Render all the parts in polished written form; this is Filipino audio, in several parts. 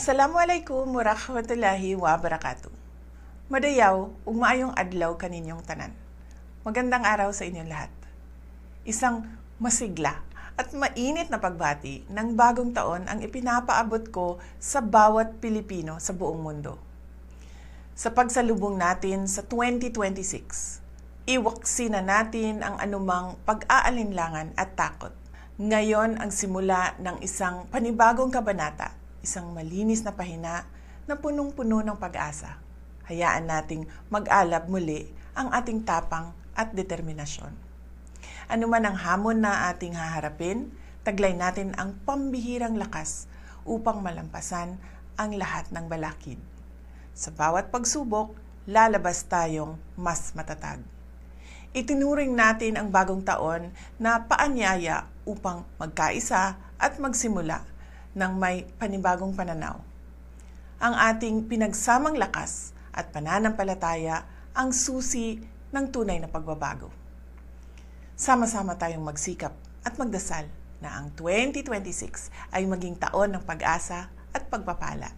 Assalamualaikum warahmatullahi wabarakatuh. Madayaw, ug maayong adlaw kaninyong tanan. Magandang araw sa inyong lahat. Isang masigla at mainit na pagbati ng bagong taon ang ipinapaabot ko sa bawat Pilipino sa buong mundo. Sa pagsalubong natin sa 2026, iwaksina natin ang anumang pag-aalinlangan at takot. Ngayon ang simula ng isang panibagong kabanata, isang malinis na pahina na punong-puno ng pag-asa. Hayaan nating mag-alab muli ang ating tapang at determinasyon. Ano man ang hamon na ating haharapin, taglay natin ang pambihirang lakas upang malampasan ang lahat ng balakid. Sa bawat pagsubok, lalabas tayong mas matatag. Itinuring natin ang bagong taon na paanyaya upang magkaisa at magsimula ng may panibagong pananaw. Ang ating pinagsamang lakas at pananampalataya ang susi ng tunay na pagbabago. Sama-sama tayong magsikap at magdasal na ang 2026 ay maging taon ng pag-asa at pagpapala.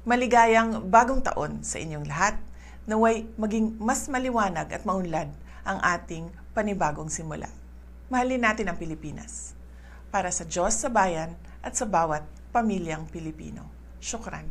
Maligayang bagong taon sa inyong lahat, naway maging mas maliwanag at maunlad ang ating panibagong simula. Mahalin natin ang Pilipinas. Para sa Diyos sa bayan at sa bawat pamilyang Pilipino. Syukran.